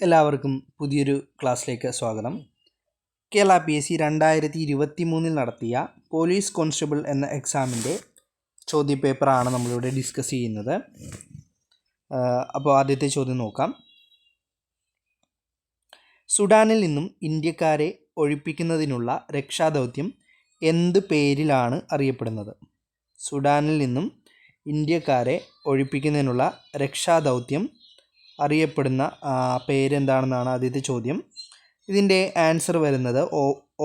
എല്ലാവർക്കും പുതിയൊരു ക്ലാസ്സിലേക്ക് സ്വാഗതം. കേരള PSC 2023 നടത്തിയ പോലീസ് കോൺസ്റ്റബിൾ എന്ന എക്സാമിൻ്റെ ചോദ്യപേപ്പറാണ് നമ്മളിവിടെ ഡിസ്കസ് ചെയ്യുന്നത്. അപ്പോൾ ആദ്യത്തെ ചോദ്യം നോക്കാം. സുഡാനിൽ നിന്നും ഇന്ത്യക്കാരെ ഒഴിപ്പിക്കുന്നതിനുള്ള രക്ഷാദൗത്യം എന്ത് പേരിലാണ് അറിയപ്പെടുന്നത്? സുഡാനിൽ നിന്നും ഇന്ത്യക്കാരെ ഒഴിപ്പിക്കുന്നതിനുള്ള രക്ഷാദൗത്യം അറിയപ്പെടുന്ന പേരെന്താണെന്നാണ് ആദ്യത്തെ ചോദ്യം. ഇതിൻ്റെ ആൻസർ വരുന്നത്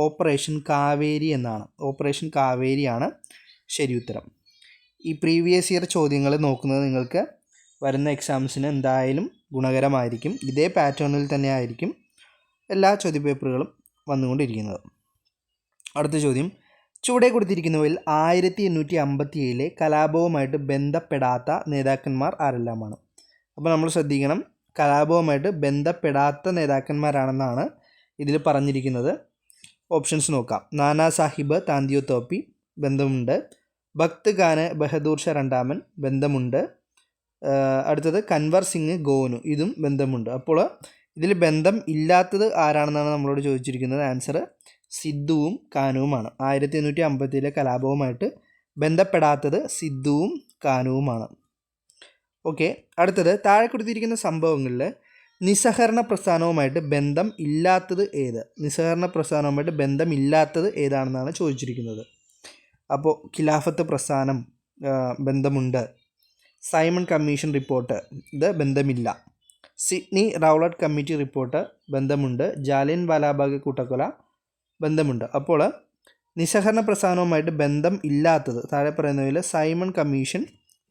ഓപ്പറേഷൻ കാവേരി എന്നാണ്. ഓപ്പറേഷൻ കാവേരിയാണ് ശരി ഉത്തരം. ഈ പ്രീവിയസ് ഇയർ ചോദ്യങ്ങൾ നോക്കുന്നത് നിങ്ങൾക്ക് വരുന്ന എക്സാംസിന് എന്തായാലും ഗുണകരമായിരിക്കും. ഇതേ പാറ്റേണിൽ തന്നെ ആയിരിക്കും എല്ലാ ചോദ്യപേപ്പറുകളും വന്നുകൊണ്ടിരിക്കുന്നത്. അടുത്ത ചോദ്യം, ചുവടെ കൊടുത്തിരിക്കുന്നവയിൽ 1857 കലാപവുമായിട്ട് ബന്ധപ്പെടാത്ത നേതാക്കന്മാർ ആരെല്ലാമാണ്? അപ്പോൾ നമ്മൾ ശ്രദ്ധിക്കണം, കലാപവുമായിട്ട് ബന്ധപ്പെടാത്ത നേതാക്കന്മാരാണെന്നാണ് ഇതിൽ പറഞ്ഞിരിക്കുന്നത്. ഓപ്ഷൻസ് നോക്കാം. നാനാ സാഹിബ് താന്തിയോ തോപ്പി ബന്ധമുണ്ട്. ഭക്ത് ഖാന് ബഹദൂർ ഷാ രണ്ടാമൻ ബന്ധമുണ്ട്. അടുത്തത് കൻവർ സിംഗ് ഗോനു, ഇതും ബന്ധമുണ്ട്. അപ്പോൾ ഇതിൽ ബന്ധം ഇല്ലാത്തത് ആരാണെന്നാണ് നമ്മളോട് ചോദിച്ചിരിക്കുന്നത്. ആൻസർ സിദ്ധുവും കാനുവുമാണ്. 1857 കലാപവുമായിട്ട് ബന്ധപ്പെടാത്തത് സിദ്ധുവും കാനുവുമാണ്. ഓക്കെ, അടുത്തത് താഴെ കൊടുത്തിരിക്കുന്ന സംഭവങ്ങളിൽ നിസ്സഹകരണ പ്രസ്ഥാനവുമായിട്ട് ബന്ധം ഇല്ലാത്തത് ഏത്? നിസ്സഹകരണ പ്രസ്ഥാനവുമായിട്ട് ബന്ധമില്ലാത്തത് ഏതാണെന്നാണ് ചോദിച്ചിരിക്കുന്നത്. അപ്പോൾ ഖിലാഫത്ത് പ്രസ്ഥാനം ബന്ധമുണ്ട്. സൈമൺ കമ്മീഷൻ റിപ്പോർട്ട് ഇത് ബന്ധമില്ല. സിഡ്നി റൗളട്ട് കമ്മിറ്റി റിപ്പോർട്ട് ബന്ധമുണ്ട്. ജാലിയൻ വാലാബാഗ് കൂട്ടക്കൊല ബന്ധമുണ്ട്. അപ്പോൾ നിസ്സഹകരണ പ്രസ്ഥാനവുമായിട്ട് ബന്ധം ഇല്ലാത്തത് താഴെ പറയുന്നതിൽ സൈമൺ കമ്മീഷൻ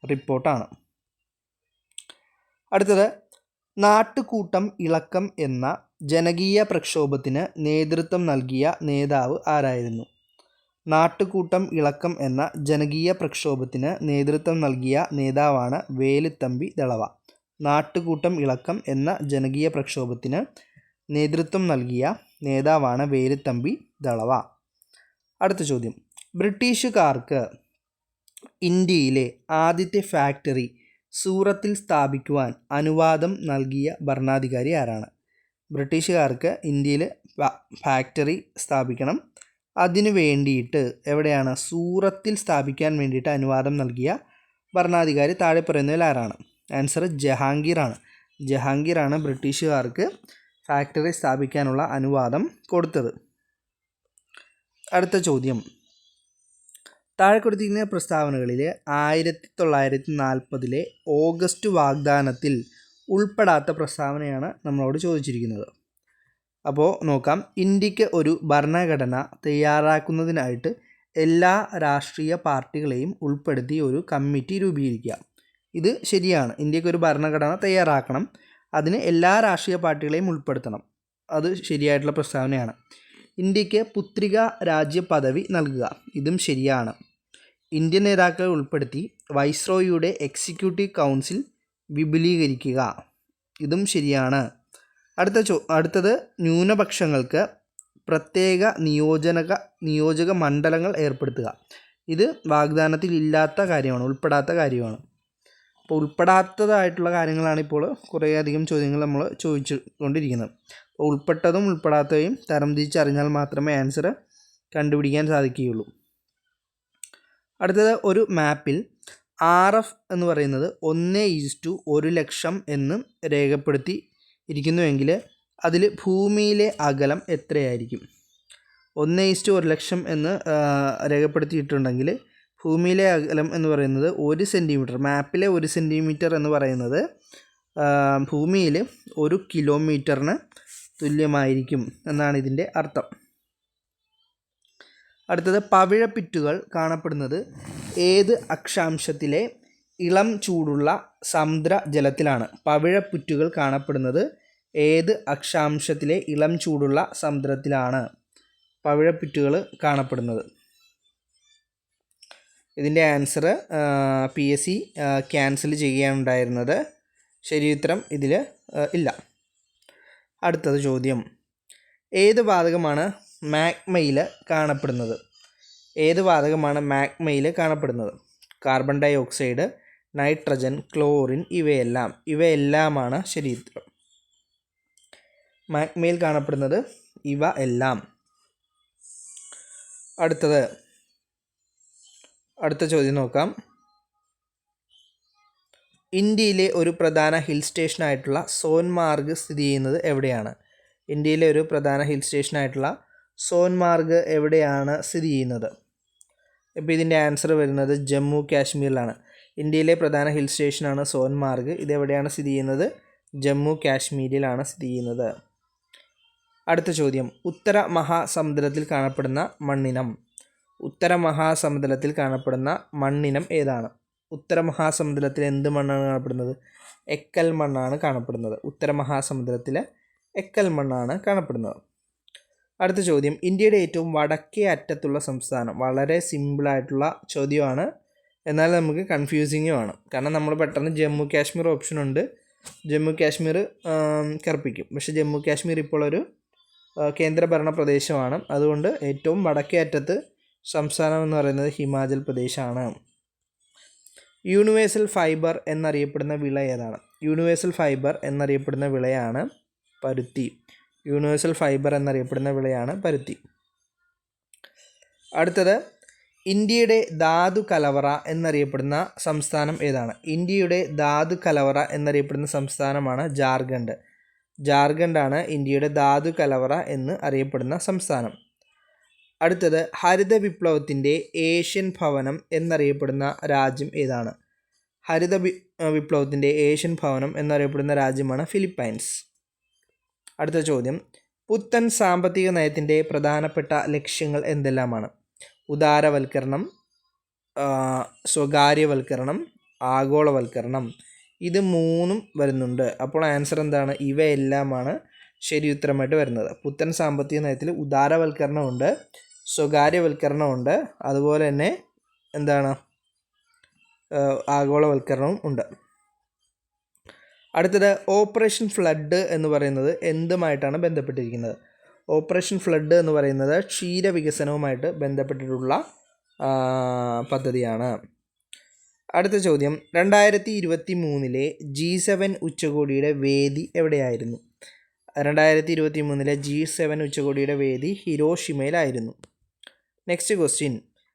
റിപ്പോർട്ടാണ്. അടുത്തത്, നാട്ടുകൂട്ടം ഇളക്കം എന്ന ജനകീയ പ്രക്ഷോഭത്തിന് നേതൃത്വം നൽകിയ നേതാവ് ആരായിരുന്നു? നാട്ടുകൂട്ടം ഇളക്കം എന്ന ജനകീയ പ്രക്ഷോഭത്തിന് നേതൃത്വം നൽകിയ നേതാവാണ് വേലുത്തമ്പി ദളവ. നാട്ടുകൂട്ടം ഇളക്കം എന്ന ജനകീയ പ്രക്ഷോഭത്തിന് നേതൃത്വം നൽകിയ നേതാവാണ് വേലുത്തമ്പി ദളവ. അടുത്ത ചോദ്യം, ബ്രിട്ടീഷുകാർക്ക് ഇന്ത്യയിലെ ആദ്യത്തെ ഫാക്ടറി സൂറത്തിൽ സ്ഥാപിക്കുവാൻ അനുവാദം നൽകിയ ഭരണാധികാരി ആരാണ്? ബ്രിട്ടീഷുകാർക്ക് ഇന്ത്യയിൽ ഫാക്ടറി സ്ഥാപിക്കണം, അതിനു വേണ്ടിയിട്ട് എവിടെയാണ്? സൂറത്തിൽ സ്ഥാപിക്കാൻ വേണ്ടിയിട്ട് അനുവാദം നൽകിയ ഭരണാധികാരി താഴെ പറയുന്നതിൽ ആരാണ്? ആൻസർ ജഹാംഗീറാണ്. ജഹാംഗീറാണ് ബ്രിട്ടീഷുകാർക്ക് ഫാക്ടറി സ്ഥാപിക്കാനുള്ള അനുവാദം കൊടുത്തത്. അടുത്ത ചോദ്യം, താഴെ കൊടുത്തിരിക്കുന്ന പ്രസ്താവനകളിൽ 1940 ഓഗസ്റ്റ് വാഗ്ദാനത്തിൽ ഉൾപ്പെടാത്ത പ്രസ്താവനയാണ് നമ്മളോട് ചോദിച്ചിരിക്കുന്നത്. അപ്പോൾ നോക്കാം. ഇന്ത്യക്ക് ഒരു ഭരണഘടന തയ്യാറാക്കുന്നതിനായിട്ട് എല്ലാ രാഷ്ട്രീയ പാർട്ടികളെയും ഉൾപ്പെടുത്തി ഒരു കമ്മിറ്റി രൂപീകരിക്കുക. ഇത് ശരിയാണ്. ഇന്ത്യക്ക് ഒരു ഭരണഘടന തയ്യാറാക്കണം, അതിന് എല്ലാ രാഷ്ട്രീയ പാർട്ടികളെയും ഉൾപ്പെടുത്തണം. അത് ശരിയായിട്ടുള്ള പ്രസ്താവനയാണ്. ഇന്ത്യക്ക് പുത്രിക രാജ്യ പദവി നൽകുക, ഇതും ശരിയാണ്. ഇന്ത്യൻ നേതാക്കളെ ഉൾപ്പെടുത്തി വൈസ്രോയിയുടെ എക്സിക്യൂട്ടീവ് കൗൺസിൽ വിപുലീകരിക്കുക, ഇതും ശരിയാണ്. അടുത്തത് ന്യൂനപക്ഷങ്ങൾക്ക് പ്രത്യേക നിയോജക മണ്ഡലങ്ങൾ ഏർപ്പെടുത്തുക. ഇത് വാഗ്ദാനത്തിൽ ഇല്ലാത്ത കാര്യമാണ്, ഉൾപ്പെടാത്ത കാര്യമാണ്. അപ്പോൾ ഉൾപ്പെടാത്തതായിട്ടുള്ള കാര്യങ്ങളാണ് ഇപ്പോൾ കുറേയധികം ചോദ്യങ്ങൾ നമ്മൾ ചോദിച്ചുകൊണ്ടിരിക്കുന്നത്. അപ്പോൾ ഉൾപ്പെട്ടതും ഉൾപ്പെടാത്തതും തരംതിരിച്ചറിഞ്ഞാൽ മാത്രമേ ആൻസർ കണ്ടുപിടിക്കാൻ സാധിക്കുകയുള്ളൂ. അടുത്തത്, ഒരു മാപ്പിൽ RF എന്ന് പറയുന്നത് 1:100,000 എന്ന് രേഖപ്പെടുത്തി ഇരിക്കുന്നുവെങ്കിൽ അതിൽ ഭൂമിയിലെ അകലം എത്രയായിരിക്കും? 1:100,000 എന്ന് രേഖപ്പെടുത്തിയിട്ടുണ്ടെങ്കിൽ ഭൂമിയിലെ അകലം എന്ന് പറയുന്നത് 1 സെൻറ്റിമീറ്റർ. മാപ്പിലെ 1 സെൻറ്റിമീറ്റർ എന്ന് പറയുന്നത് ഭൂമിയിൽ 1 കിലോമീറ്ററിന് തുല്യമായിരിക്കും എന്നാണ് ഇതിൻ്റെ അർത്ഥം. അടുത്തത്, പവിഴപ്പിറ്റുകൾ കാണപ്പെടുന്നത് ഏത് അക്ഷാംശത്തിലെ ഇളം ചൂടുള്ള സമുദ്ര ജലത്തിലാണ്? പവിഴപ്പുറ്റുകൾ കാണപ്പെടുന്നത് ഏത് അക്ഷാംശത്തിലെ ഇളം ചൂടുള്ള സമുദ്രത്തിലാണ് പവിഴപ്പുറ്റുകൾ കാണപ്പെടുന്നത്? ഇതിൻ്റെ ആൻസർ PSC ക്യാൻസൽ ചെയ്യുകയാണ് ഉണ്ടായിരുന്നത്. ശരി ഉത്തരം ഇതിൽ ഇല്ല. അടുത്തത് ചോദ്യം, ഏത് വാതകമാണ് മാഗ്മയിൽ കാണപ്പെടുന്നത്? ഏത് വാതകമാണ് മാഗ്മയിൽ കാണപ്പെടുന്നത്? Carbon dioxide, nitrogen, chlorine ഇവയെല്ലാമാണ് ശരിയുത്തരം. മാഗ്മയിൽ കാണപ്പെടുന്നത് ഇവ എല്ലാം. അടുത്ത ചോദ്യം നോക്കാം. ഇന്ത്യയിലെ ഒരു പ്രധാന ഹിൽ സ്റ്റേഷനായിട്ടുള്ള സോൻമാർഗ് സ്ഥിതി ചെയ്യുന്നത് എവിടെയാണ്? ഇന്ത്യയിലെ ഒരു പ്രധാന ഹിൽ സ്റ്റേഷനായിട്ടുള്ള സോൻമാർഗ് എവിടെയാണ് സ്ഥിതി ചെയ്യുന്നത്? ഇപ്പോൾ ഇതിൻ്റെ ആൻസർ വരുന്നത് ജമ്മു കാശ്മീരിലാണ്. ഇന്ത്യയിലെ പ്രധാന ഹിൽ സ്റ്റേഷനാണ് സോൻമാർഗ്. ഇതെവിടെയാണ് സ്ഥിതി ചെയ്യുന്നത്? ജമ്മു കാശ്മീരിലാണ് സ്ഥിതി ചെയ്യുന്നത്. അടുത്ത ചോദ്യം. ഉത്തര മഹാസമുദ്രത്തിൽ കാണപ്പെടുന്ന മണ്ണിനം ഏതാണ്? ഉത്തര മഹാസമുദ്രത്തിൽ എന്ത് മണ്ണാണ് കാണപ്പെടുന്നത്? എക്കൽ മണ്ണാണ് കാണപ്പെടുന്നത്. ഉത്തര മഹാസമുദ്രത്തിലെ എക്കൽ മണ്ണാണ് കാണപ്പെടുന്നത്. അടുത്ത ചോദ്യം. ഇന്ത്യയുടെ ഏറ്റവും വടക്കേ അറ്റത്തുള്ള സംസ്ഥാനം. വളരെ സിമ്പിളായിട്ടുള്ള ചോദ്യമാണ്, എന്നാൽ നമുക്ക് കൺഫ്യൂസിങ്ങുമാണ്. കാരണം നമ്മൾ പെട്ടെന്ന് ജമ്മു കാശ്മീർ ഓപ്ഷൻ ഉണ്ട്, ജമ്മു കാശ്മീർ കറുപ്പിക്കും. പക്ഷേ ജമ്മു കാശ്മീർ ഇപ്പോൾ ഒരു കേന്ദ്രഭരണ പ്രദേശമാണ്. അതുകൊണ്ട് ഏറ്റവും വടക്കേ അറ്റത്ത് സംസ്ഥാനം എന്ന് പറയുന്നത് ഹിമാചൽ പ്രദേശാണ്. യൂണിവേഴ്സൽ ഫൈബർ എന്നറിയപ്പെടുന്ന വിള ഏതാണ്? യൂണിവേഴ്സൽ ഫൈബർ എന്നറിയപ്പെടുന്ന വിളയാണ് പരുത്തി. യൂണിവേഴ്സൽ ഫൈബർ എന്നറിയപ്പെടുന്ന വിളയാണ് പരുത്തി. അടുത്തത്. ഇന്ത്യയുടെ ധാതു കലവറ എന്നറിയപ്പെടുന്ന സംസ്ഥാനം ഏതാണ്? ഇന്ത്യയുടെ ധാതു കലവറ എന്നറിയപ്പെടുന്ന സംസ്ഥാനമാണ് ജാർഖണ്ഡ്. ജാർഖണ്ഡാണ് ഇന്ത്യയുടെ ധാതു കലവറ എന്ന് അറിയപ്പെടുന്ന സംസ്ഥാനം. അടുത്തത്. ഹരിത വിപ്ലവത്തിൻ്റെ ഏഷ്യൻ ഭവനം എന്നറിയപ്പെടുന്ന രാജ്യം ഏതാണ്? ഹരിത വിപ്ലവത്തിൻ്റെ ഏഷ്യൻ ഭവനം എന്നറിയപ്പെടുന്ന രാജ്യമാണ് ഫിലിപ്പൈൻസ്. അടുത്ത ചോദ്യം. പുത്തൻ സാമ്പത്തിക നയത്തിൻ്റെ പ്രധാനപ്പെട്ട ലക്ഷ്യങ്ങൾ എന്തെല്ലാമാണ്? ഉദാരവൽക്കരണം, സ്വകാര്യവൽക്കരണം, ആഗോളവൽക്കരണം. ഇത് മൂന്നും വരുന്നുണ്ട്. അപ്പോൾ ആൻസർ എന്താണ്? ഇവയെല്ലാമാണ് ശരിയുത്തരമായിട്ട് വരുന്നത്. പുത്തൻ സാമ്പത്തിക നയത്തിൽ ഉദാരവൽക്കരണമുണ്ട്, സ്വകാര്യവൽക്കരണമുണ്ട്, അതുപോലെ തന്നെ എന്താണ്, ആഗോളവൽക്കരണവും ഉണ്ട്. അടുത്തത്. ഓപ്പറേഷൻ ഫ്ലഡ് എന്ന് പറയുന്നത് എന്തുമായിട്ടാണ് ബന്ധപ്പെട്ടിരിക്കുന്നത്? ഓപ്പറേഷൻ ഫ്ലഡ് എന്ന് പറയുന്നത് ക്ഷീരവികസനവുമായിട്ട് ബന്ധപ്പെട്ടിട്ടുള്ള പദ്ധതിയാണ്. അടുത്ത ചോദ്യം. 2023 G7 ഉച്ചകോടിയുടെ വേദി എവിടെയായിരുന്നു? 2023 G7 ഉച്ചകോടിയുടെ വേദി ഹിരോഷിമയിലായിരുന്നു. Next question.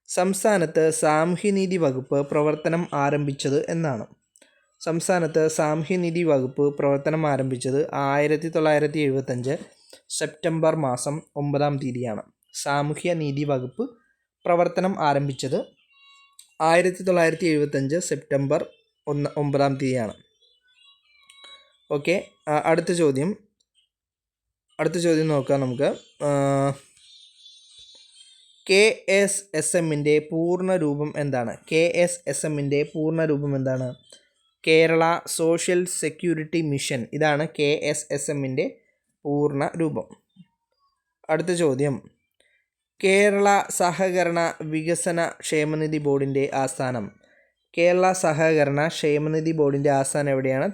സംസ്ഥാനത്ത് സാമൂഹ്യനീതി വകുപ്പ് പ്രവർത്തനം ആരംഭിച്ചത് എന്നാണ്? സംസ്ഥാനത്ത് സാമൂഹ്യനീതി വകുപ്പ് പ്രവർത്തനം ആരംഭിച്ചത് 1975 സെപ്റ്റംബർ മാസം 9 സാമൂഹ്യനീതി വകുപ്പ് പ്രവർത്തനം ആരംഭിച്ചത് 1975 സെപ്റ്റംബർ 9 ഓക്കെ. അടുത്ത ചോദ്യം നോക്കാം നമുക്ക്. KSSMൻ്റെ പൂർണ്ണ രൂപം എന്താണ്? KSSMൻ്റെ പൂർണ്ണ രൂപം എന്താണ്? Kerala social security mission. ഇതാണ് KSSMൻ്റെ പൂർണ്ണ രൂപം. അടുത്ത ചോദ്യം. കേരള സഹകരണ വികസന ക്ഷേമനിധി ബോർഡിൻ്റെ ആസ്ഥാനം. കേരള സഹകരണ ക്ഷേമനിധി ബോർഡിൻ്റെ ആസ്ഥാനം എവിടെയാണ്?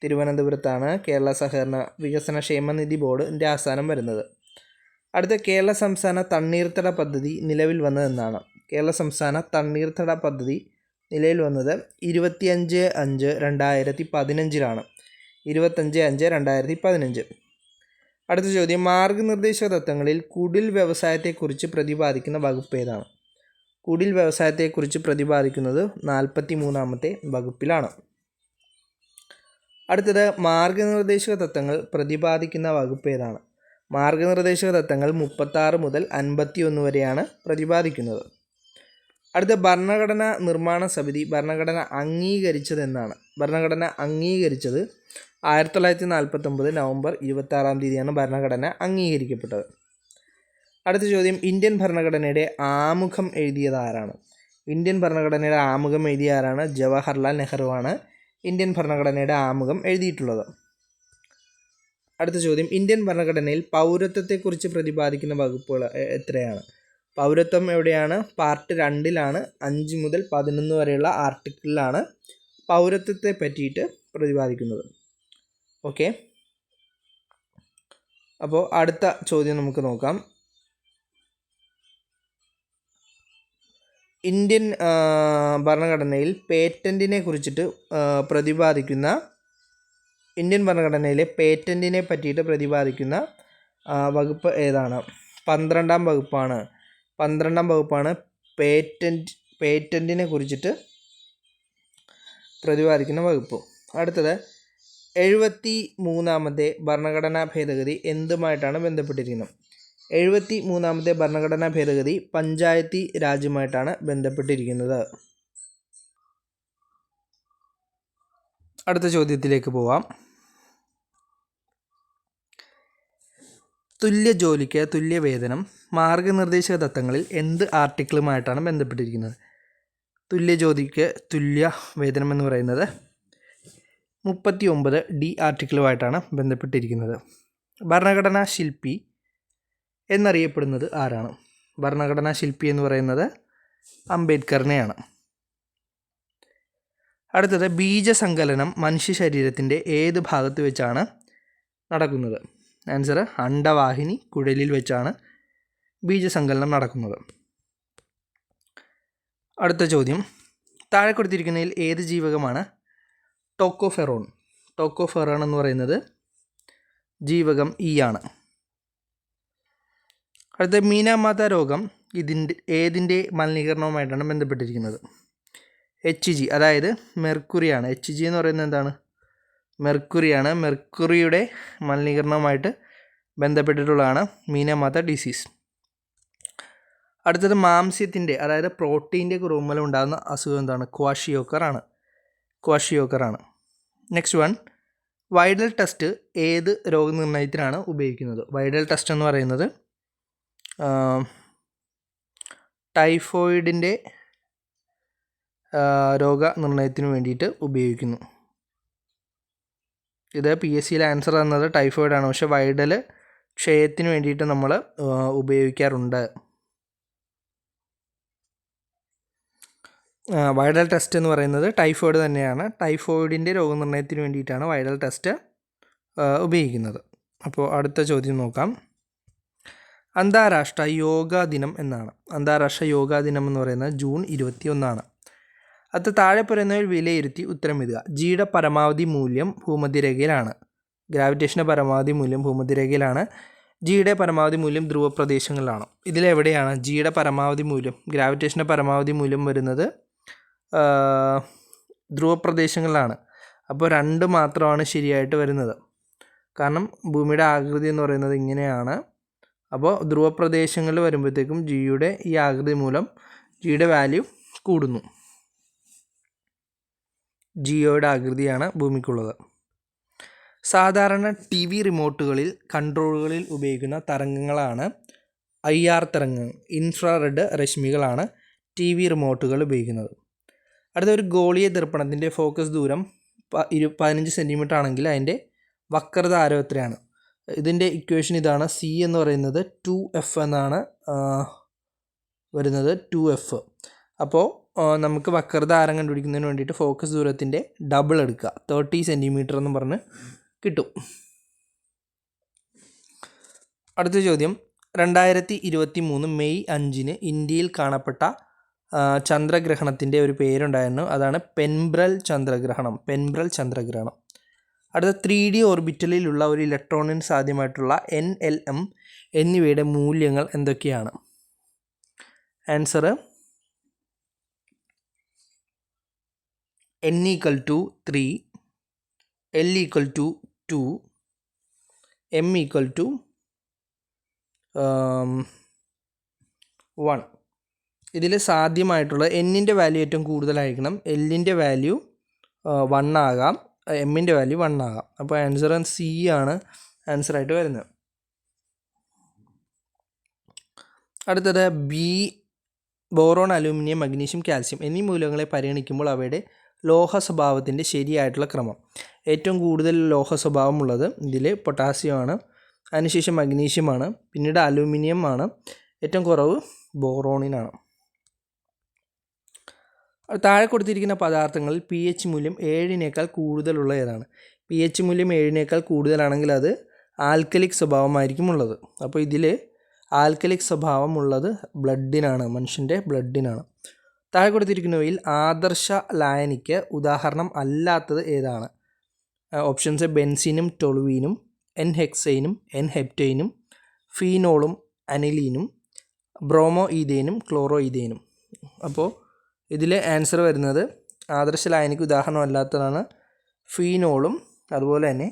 തിരുവനന്തപുരത്താണ് കേരള സഹകരണ വികസന ക്ഷേമനിധി ബോർഡിൻ്റെ ആസ്ഥാനം വരുന്നത്. അടുത്ത. കേരള സംസ്ഥാന തണ്ണീർത്തട പദ്ധതി നിലവിൽ വന്നതെന്നാണ്? കേരള സംസ്ഥാന തണ്ണീർത്തട പദ്ധതി നിലയിൽ വന്നത് 25/5/2015. 25/5/2015. അടുത്ത ചോദ്യം. മാർഗനിർദ്ദേശക തത്വങ്ങളിൽ കുടിൽ വ്യവസായത്തെക്കുറിച്ച് പ്രതിപാദിക്കുന്ന വകുപ്പ് ഏതാണ്? കുടിൽ വ്യവസായത്തെക്കുറിച്ച് പ്രതിപാദിക്കുന്നത് 43-ാമത്തെ വകുപ്പിലാണ്. അടുത്തത്. മാർഗനിർദ്ദേശക തത്വങ്ങൾ പ്രതിപാദിക്കുന്ന വകുപ്പ് ഏതാണ്? മാർഗനിർദ്ദേശക തത്വങ്ങൾ 36 മുതൽ 51 വരെയാണ് പ്രതിപാദിക്കുന്നത്. അടുത്ത. ഭരണഘടനാ നിർമ്മാണ സമിതി ഭരണഘടന അംഗീകരിച്ചത് എന്നാണ്? ഭരണഘടന അംഗീകരിച്ചത് 1949 നവംബർ 26 ഭരണഘടന അംഗീകരിക്കപ്പെട്ടത്. അടുത്ത ചോദ്യം. ഇന്ത്യൻ ഭരണഘടനയുടെ ആമുഖം എഴുതിയത് ആരാണ്? ഇന്ത്യൻ ഭരണഘടനയുടെ ആമുഖം എഴുതിയ ആരാണ്? ജവഹർലാൽ നെഹ്റു ആണ് ഇന്ത്യൻ ഭരണഘടനയുടെ ആമുഖം എഴുതിയിട്ടുള്ളത്. അടുത്ത ചോദ്യം. ഇന്ത്യൻ ഭരണഘടനയിൽ പൗരത്വത്തെക്കുറിച്ച് പ്രതിപാദിക്കുന്ന വകുപ്പുകൾ എത്രയാണ്? പൗരത്വം എവിടെയാണ്? പാർട്ട് 2 5 മുതൽ 11 വരെയുള്ള ആർട്ടിക്കിളിലാണ് പൗരത്വത്തെ പറ്റിയിട്ട് പ്രതിപാദിക്കുന്നത്. ഓക്കെ. അപ്പോൾ അടുത്ത ചോദ്യം നമുക്ക് നോക്കാം. ഇന്ത്യൻ ഭരണഘടനയിൽ പേറ്റൻറ്റിനെ കുറിച്ചിട്ട് പ്രതിപാദിക്കുന്ന ഇന്ത്യൻ ഭരണഘടനയിലെ പേറ്റൻറ്റിനെ പറ്റിയിട്ട് പ്രതിപാദിക്കുന്ന വകുപ്പ് ഏതാണ്? 12ാം വകുപ്പാണ്. 12ാം വകുപ്പാണ് പേറ്റൻറ്റിനെ കുറിച്ചിട്ട് പ്രതിപാദിക്കുന്ന വകുപ്പ്. അടുത്തത് 73ാമത്തെ ഭരണഘടനാ ഭേദഗതി എന്തുമായിട്ടാണ് ബന്ധപ്പെട്ടിരിക്കുന്നത്? 73ാമത്തെ ഭരണഘടനാ ഭേദഗതി പഞ്ചായത്തി രാജുമായിട്ടാണ് ബന്ധപ്പെട്ടിരിക്കുന്നത്. അടുത്ത ചോദ്യത്തിലേക്ക് പോവാം. തുല്യ ജോലിക്ക് തുല്യ വേതനം മാർഗനിർദ്ദേശക തത്വങ്ങളിൽ എന്ത് ആർട്ടിക്കിളുമായിട്ടാണ് ബന്ധപ്പെട്ടിരിക്കുന്നത്? തുല്യ ജോലിക്ക് തുല്യ വേതനം എന്ന് പറയുന്നത് 39D ആർട്ടിക്കിളുമായിട്ടാണ് ബന്ധപ്പെട്ടിരിക്കുന്നത്. ഭരണഘടനാ ശില്പി എന്നറിയപ്പെടുന്നത് ആരാണ്? ഭരണഘടനാ ശില്പി എന്ന് പറയുന്നത് അംബേദ്കറിനെയാണ്. അടുത്തത് ബീജസങ്കലനം മനുഷ്യ ശരീരത്തിൻ്റെ ഏത് ഭാഗത്ത് വെച്ചാണ് നടക്കുന്നത്? ആൻസർ അണ്ഡവാഹിനി കുഴലിൽ വെച്ചാണ് ബീജസങ്കലനം നടക്കുന്നത്. അടുത്ത ചോദ്യം, താഴെ കൊടുത്തിരിക്കുന്നതിൽ ഏത് ജീവകമാണ് ടോക്കോഫെറോൺ? ടോക്കോഫെറോൺ എന്ന് പറയുന്നത് ജീവകം ഇ ആണ്. അടുത്ത മീനാമാത രോഗം ഏതിൻ്റെ മലിനീകരണവുമായിട്ടാണ് ബന്ധപ്പെട്ടിരിക്കുന്നത്? HG, അതായത് മെർക്കുറിയാണ്. HG എന്ന് പറയുന്നത് എന്താണ്? മെർക്കുറിയാണ്. മെർക്കുറിയുടെ മലിനീകരണവുമായിട്ട് ബന്ധപ്പെട്ടിട്ടുള്ളതാണ് മീനാമാത ഡിസീസ്. അടുത്തത് മാംസ്യത്തിൻ്റെ, അതായത് പ്രോട്ടീൻ്റെ കുറവുമൂലം ഉണ്ടാകുന്ന അസുഖം എന്താണ്? ക്വാഷിയോക്കറാണ്. നെക്സ്റ്റ് വൺ, വൈഡൽ ടെസ്റ്റ് ഏത് രോഗനിർണയത്തിനാണ് ഉപയോഗിക്കുന്നത്? വൈഡൽ ടെസ്റ്റ് എന്ന് പറയുന്നത് ടൈഫോയിഡിൻ്റെ രോഗനിർണയത്തിന് വേണ്ടിയിട്ട് ഉപയോഗിക്കുന്നു. ഇത് PSCയിൽ ആൻസർ തന്നത് ടൈഫോയിഡാണ്, പക്ഷേ വൈഡൽ ക്ഷയത്തിന് വേണ്ടിയിട്ട് നമ്മൾ ഉപയോഗിക്കാറുണ്ട്. വൈഡൽ ടെസ്റ്റ് എന്ന് പറയുന്നത് ടൈഫോയിഡ് തന്നെയാണ്. ടൈഫോയിഡിൻ്റെ രോഗനിർണയത്തിന് വേണ്ടിയിട്ടാണ് വൈഡൽ ടെസ്റ്റ് ഉപയോഗിക്കുന്നത്. അപ്പോൾ അടുത്ത ചോദ്യം നോക്കാം. അന്താരാഷ്ട്ര യോഗാ ദിനം എന്നാണ്? അന്താരാഷ്ട്ര യോഗാ ദിനം എന്ന് പറയുന്നത് ജൂൺ 21 അത് താഴെ പറയുന്നവർ വിലയിരുത്തി ഉത്തരം എഴുതുക. ജിയുടെ പരമാവധി മൂല്യം ഭൂമധ്യരേഖയിലാണ്. ഗ്രാവിറ്റേഷൻ്റെ പരമാവധി മൂല്യം ഭൂമധ്യരേഖയിലാണ്. ജിയുടെ പരമാവധി മൂല്യം ധ്രുവ പ്രദേശങ്ങളിലാണ്. ഇതിലെവിടെയാണ് ജിയുടെ പരമാവധി മൂല്യം? ഗ്രാവിറ്റേഷൻ്റെ പരമാവധി മൂല്യം വരുന്നത് ധ്രുവ പ്രദേശങ്ങളിലാണ്. അപ്പോൾ 2 മാത്രമാണ് ശരിയായിട്ട് വരുന്നത്. കാരണം ഭൂമിയുടെ ആകൃതി എന്ന് പറയുന്നത് ഇങ്ങനെയാണ്. അപ്പോൾ ധ്രുവ പ്രദേശങ്ങളിൽ വരുമ്പോഴത്തേക്കും ജിയുടെ ഈ ആകൃതി മൂലം ജിയുടെ വാല്യൂ കൂടുന്നു. ജിയോയുടെ ആകൃതിയാണ് ഭൂമിക്കുള്ളത്. സാധാരണ TV റിമോട്ടുകളിൽ കൺട്രോളുകളിൽ ഉപയോഗിക്കുന്ന തരംഗങ്ങളാണ് IR തരംഗങ്ങൾ. ഇൻഫ്രാറെഡ് രശ്മികളാണ് TV റിമോട്ടുകൾ ഉപയോഗിക്കുന്നത്. അടുത്ത ഒരു ഗോളീയ ദർപ്പണത്തിൻ്റെ ഫോക്കസ് ദൂരം 15 സെൻറ്റിമീറ്റർ ആണെങ്കിൽ അതിൻ്റെ വക്രത ആരം എത്രയാണ്? ഇതിൻ്റെ ഇക്വേഷൻ ഇതാണ്. C എന്ന് പറയുന്നത് 2F എന്നാണ് വരുന്നത്, 2F. അപ്പോൾ നമുക്ക് വക്രത ആരം കണ്ടുപിടിക്കുന്നതിന് വേണ്ടിയിട്ട് ഫോക്കസ് ദൂരത്തിൻ്റെ ഡബിൾ എടുക്കുക, 30 സെൻറ്റിമീറ്റർ എന്ന് പറഞ്ഞ് കിട്ടും. അടുത്ത ചോദ്യം, 2023 മെയ് 5 ഇന്ത്യയിൽ കാണപ്പെട്ട ചന്ദ്രഗ്രഹണത്തിൻ്റെ ഒരു പേരുണ്ടായിരുന്നു. അതാണ് പെൻബ്രൽ ചന്ദ്രഗ്രഹണം. അടുത്ത 3D ഓർബിറ്റലിലുള്ള ഒരു ഇലക്ട്രോണിന് സാധ്യമായിട്ടുള്ള NLM എന്നിവയുടെ മൂല്യങ്ങൾ എന്തൊക്കെയാണ്? Answer N = 3, L = 2, M = 1. ഇതിൽ സാധ്യമായിട്ടുള്ള എന്നിൻ്റെ വാല്യൂ ഏറ്റവും കൂടുതലായിരിക്കണം. എല്ലിൻ്റെ വാല്യൂ 1 ആകാം, എമ്മിൻ്റെ വാല്യൂ 1 ആകാം. അപ്പോൾ ആൻസർ C ആണ് ആൻസറായിട്ട് വരുന്നത്. അടുത്തത് B, boron, aluminium, magnesium, calcium എന്നീ മൂലകങ്ങളെ പരിഗണിക്കുമ്പോൾ അവയുടെ ലോഹ സ്വഭാവത്തിൻ്റെ ശരിയായിട്ടുള്ള ക്രമം. ഏറ്റവും കൂടുതൽ ലോഹ സ്വഭാവമുള്ളത് ഇതിൽ പൊട്ടാസ്യമാണ്, അതിനുശേഷം മഗ്നീഷ്യമാണ്, പിന്നീട് അലൂമിനിയം ആണ്, ഏറ്റവും കുറവ് ബോറോണിനാണ്. താഴെ കൊടുത്തിരിക്കുന്ന പദാർത്ഥങ്ങളിൽ pH മൂല്യം 7 കൂടുതലുള്ള ഏതാണ്? pH മൂല്യം 7 കൂടുതലാണെങ്കിൽ അത് ആൽക്കലിക് സ്വഭാവമായിരിക്കും ഉള്ളത്. അപ്പോൾ ഇതിൽ ആൽക്കലിക് സ്വഭാവമുള്ളത് ബ്ലഡിനാണ്, മനുഷ്യൻ്റെ ബ്ലഡിനാണ്. താഴെ കൊടുത്തിരിക്കുന്നവയിൽ ആദർശ ലായനിക്ക് ഉദാഹരണം അല്ലാത്തത് ഏതാണ്? ഓപ്ഷൻസ് ബെൻസീനും ടൊളുവീനും, എൻ ഹെക്സൈനും എൻ ഹെപ്റ്റൈനും, ഫീനോളും അനിലീനും, ബ്രോമോ ഈതേനും ക്ലോറോ ഈതേനും. അപ്പോൾ ഇതിൽ ആൻസർ വരുന്നത് ആദർശ ലായനിക്ക് ഉദാഹരണം അല്ലാത്തതാണ് ഫീനോളും അതുപോലെ തന്നെ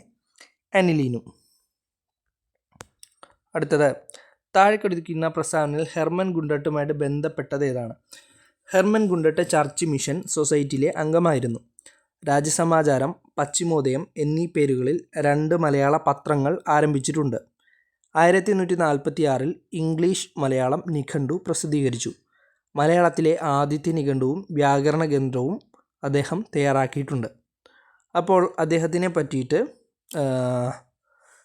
അനിലീനും. അടുത്തത് താഴെ കൊടുത്തിരിക്കുന്ന പ്രസ്താവനയിൽ ഹെർമൻ ഗുണ്ടട്ടുമായിട്ട് ബന്ധപ്പെട്ടത് ഏതാണ്? ഹെർമൻ ഗുണ്ടട്ട് ചർച്ച് മിഷൻ സൊസൈറ്റിയിലെ അംഗമായിരുന്നു. രാജ്യസമാചാരം, പശ്ചിമോദയം എന്നീ പേരുകളിൽ 2 മലയാള പത്രങ്ങൾ ആരംഭിച്ചിട്ടുണ്ട്. 1846 ഇംഗ്ലീഷ് മലയാളം നിഘണ്ടു പ്രസിദ്ധീകരിച്ചു. മലയാളത്തിലെ ആദ്യത്തെ നിഘണ്ടുവും വ്യാകരണ ഗ്രന്ഥവും അദ്ദേഹം തയ്യാറാക്കിയിട്ടുണ്ട്. അപ്പോൾ അദ്ദേഹത്തിനെ പറ്റിയിട്ട്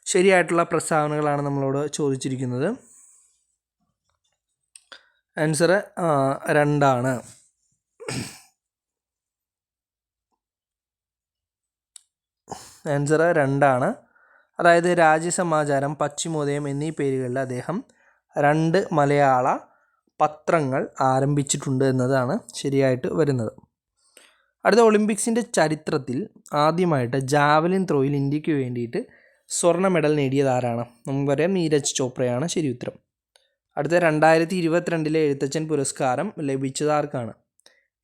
ശരിയായിട്ടുള്ള പ്രസ്താവനകളാണ് നമ്മളോട് ചോദിച്ചിരിക്കുന്നത്. Answer 2 answer 2. അതായത് രാജ്യസമാചാരം, പശ്ചിമോദയം എന്നീ പേരുകളിൽ അദ്ദേഹം 2 മലയാള പത്രങ്ങൾ ആരംഭിച്ചിട്ടുണ്ട് എന്നതാണ് ശരിയായിട്ട് വരുന്നത്. അടുത്ത ഒളിമ്പിക്സിൻ്റെ ചരിത്രത്തിൽ ആദ്യമായിട്ട് ജാവലിൻ ത്രോയിൽ ഇന്ത്യക്ക് വേണ്ടിയിട്ട് സ്വർണ്ണ മെഡൽ നേടിയത് ആരാണ്? നമുക്ക് പറയാം നീരജ് ചോപ്രയാണ് ശരി ഉത്തരം. അടുത്ത 2022 എഴുത്തച്ഛൻ പുരസ്കാരം ലഭിച്ചത് ആർക്കാണ്?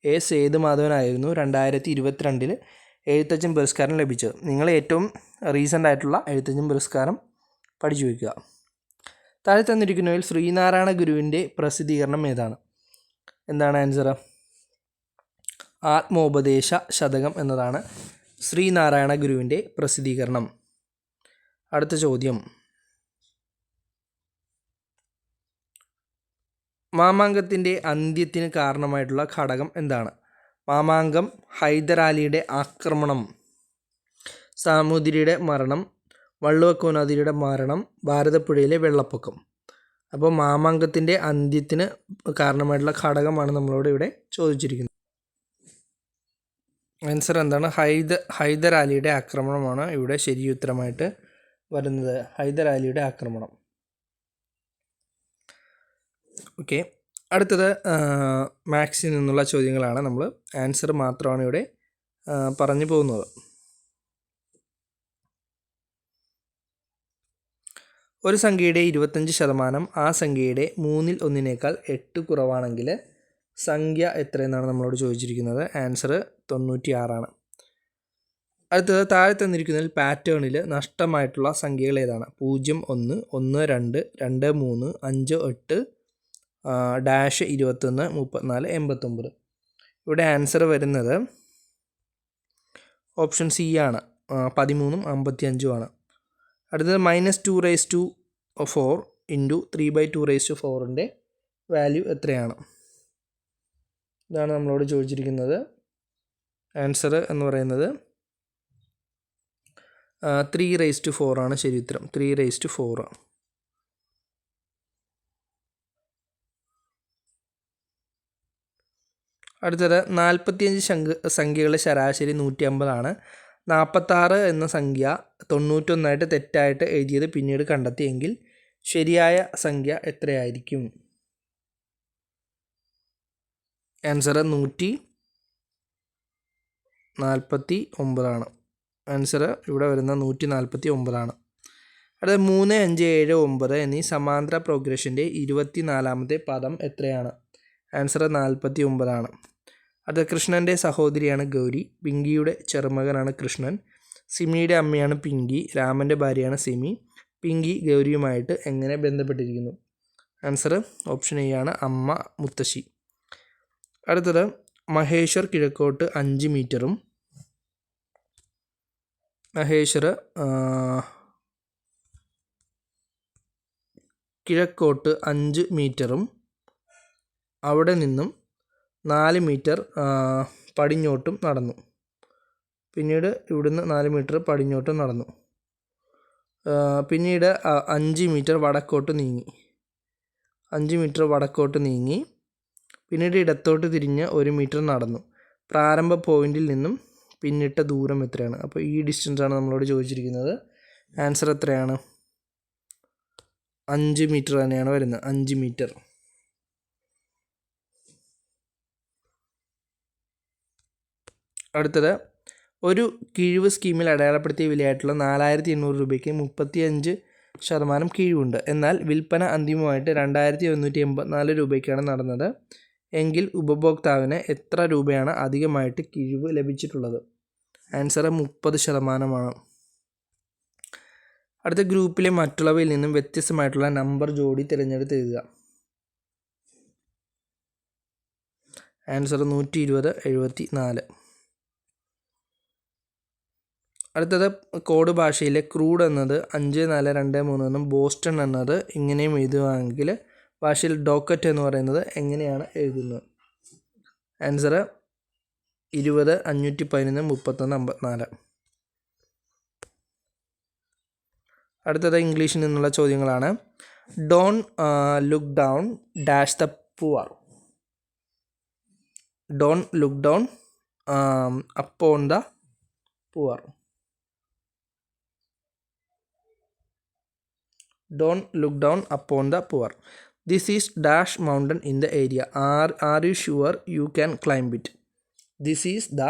എ സേതുമാധവനായിരുന്നു 2022 എഴുത്തച്ഛൻ പുരസ്കാരം ലഭിച്ചത്. നിങ്ങൾ ഏറ്റവും റീസെൻ്റ് ആയിട്ടുള്ള എഴുത്തച്ഛൻ പുരസ്കാരം പഠിച്ചു വയ്ക്കുക. താഴെ തന്നിരിക്കുന്നതിൽ ശ്രീനാരായണ ഗുരുവിൻ്റെ പ്രസിദ്ധീകരണം ഏതാണ്? എന്താണ് ആൻസർ? ആത്മോപദേശ ശതകം എന്നതാണ് ശ്രീനാരായണ ഗുരുവിൻ്റെ പ്രസിദ്ധീകരണം. അടുത്ത ചോദ്യം, മാമാങ്കത്തിൻ്റെ അന്ത്യത്തിന് കാരണമായിട്ടുള്ള ഘടകം എന്താണ്? മാമാങ്കം, ഹൈദരാലിയുടെ ആക്രമണം, സാമൂതിരിയുടെ മരണം, വള്ളുവക്കോനാതിരിയുടെ മരണം, ഭാരതപ്പുഴയിലെ വെള്ളപ്പൊക്കം. അപ്പോൾ മാമാങ്കത്തിൻ്റെ അന്ത്യത്തിന് കാരണമായിട്ടുള്ള ഘടകമാണ് നമ്മളോട് ഇവിടെ ചോദിച്ചിരിക്കുന്നത്. ആൻസർ എന്താണ്? ഹൈദരാലിയുടെ ആക്രമണമാണ് ഇവിടെ ശരിയുത്തരമായിട്ട് വരുന്നത്. ഹൈദരാലിയുടെ ആക്രമണം. ഓക്കെ, അടുത്തത് മാത്സിൽ നിന്നുള്ള ചോദ്യങ്ങളാണ്. നമ്മൾ ആൻസർ മാത്രമാണ് ഇവിടെ പറഞ്ഞു പോകുന്നത്. ഒരു സംഖ്യയുടെ 25% ആ സംഖ്യയുടെ 1/3 8 കുറവാണെങ്കിൽ സംഖ്യ എത്രയെന്നാണ് നമ്മളോട് ചോദിച്ചിരിക്കുന്നത്. ആൻസർ 96. അടുത്തത് താഴെ തന്നിരിക്കുന്നതിൽ പാറ്റേണിൽ നഷ്ടമായിട്ടുള്ള സംഖ്യകൾ ഏതാണ്? 0, 1, 1, 2, 2, 3, 5, 8, -21, 34, 89. ഇവിടെ ആൻസർ വരുന്നത് ഓപ്ഷൻ സി ആണ്, 13ഉം 55ഉമാണ്. അടുത്തത് -2⁴ ഇൻറ്റു 3/2⁴ വാല്യൂ എത്രയാണ്? ഇതാണ് നമ്മളോട് ചോദിച്ചിരിക്കുന്നത്. ആൻസർ എന്ന് പറയുന്നത് 3⁴ ആണ് ശരി ഉത്തരം. 3⁴. അടുത്തത് 45 സംഖ്യകളുടെ ശരാശരി 150 ആണ്. 46 എന്ന സംഖ്യ 91 തെറ്റായിട്ട് എഴുതിയത് പിന്നീട് കണ്ടെത്തിയെങ്കിൽ ശരിയായ സംഖ്യ എത്രയായിരിക്കും? ആൻസർ 149 ആണ്. ആൻസർ ഇവിടെ വരുന്ന 149 ആണ്. അടുത്ത 3, 5, 7, 9 എന്നീ സമാന്തര പ്രോഗ്രഷൻ്റെ 24ാമത്തെ പദം എത്രയാണ്? ആൻസർ 49 ആണ്. അത് കൃഷ്ണൻ്റെ സഹോദരിയാണ് ഗൗരി, പിങ്കിയുടെ ചെറുമകനാണ് കൃഷ്ണൻ, സിമിയുടെ അമ്മയാണ് പിങ്കി, രാമൻ്റെ ഭാര്യയാണ് സിമി. പിങ്കി ഗൗരിയുമായിട്ട് എങ്ങനെ ബന്ധപ്പെട്ടിരിക്കുന്നു? ആൻസർ ഓപ്ഷൻ എ ആണ്, അമ്മ, മുത്തശ്ശി. അടുത്തത് മഹേശ്വർ കിഴക്കോട്ട് 5 മീറ്ററും കിഴക്കോട്ട് 5 മീറ്ററും അവിടെ നിന്നും 4 മീറ്റർ പടിഞ്ഞോട്ടും നടന്നു. പിന്നീട് ഇവിടുന്ന് 4 മീറ്റർ പടിഞ്ഞോട്ടും നടന്നു. പിന്നീട് 5 മീറ്റർ വടക്കോട്ട് നീങ്ങി. പിന്നീട് ഇടത്തോട്ട് തിരിഞ്ഞ് 1 മീറ്റർ നടന്നു. പ്രാരംഭ പോയിന്റിൽ നിന്നും പിന്നിട്ട ദൂരം എത്രയാണ്? അപ്പോൾ ഈ ഡിസ്റ്റൻസാണ് നമ്മളോട് ചോദിച്ചിരിക്കുന്നത്. ആൻസർ എത്രയാണ്? 5 മീറ്റർ തന്നെയാണ് വരുന്നത്. 5 മീറ്റർ. അടുത്തത് ഒരു കിഴിവ് സ്കീമിൽ അടയാളപ്പെടുത്തിയ വിലയായിട്ടുള്ള 4800 രൂപയ്ക്ക് 35% കിഴിവുണ്ട്. എന്നാൽ വിൽപ്പന അന്തിമമായിട്ട് 2184 രൂപയ്ക്കാണ് നടന്നത് എങ്കിൽ ഉപഭോക്താവിന് എത്ര രൂപയാണ് അധികമായിട്ട് കിഴിവ് ലഭിച്ചിട്ടുള്ളത്? ആൻസർ 30%. അടുത്ത ഗ്രൂപ്പിലെ മറ്റുള്ളവയിൽ നിന്നും വ്യത്യസ്തമായിട്ടുള്ള നമ്പർ ജോഡി തിരഞ്ഞെടുത്ത് എഴുതുക. ആൻസർ 120, 74. അടുത്തത് കോഡ് ഭാഷയിലെ ക്രൂഡ് എന്നത് 5423 എന്നും ബോസ്റ്റൺ എന്നത് ഇങ്ങനെയും എഴുതുകയാണെങ്കിൽ ഭാഷയിൽ ഡോക്കറ്റ് എന്ന് പറയുന്നത് എങ്ങനെയാണ് എഴുതുന്നത്? ആൻസർ 20, 511, 31, 54. അടുത്തത് ഇംഗ്ലീഷിൽ നിന്നുള്ള ചോദ്യങ്ങളാണ്. Don look down dash the poor. Don look down upon the poor. Don't look down upon the poor. This is dash mountain in the area. Are you sure you can climb it? This is the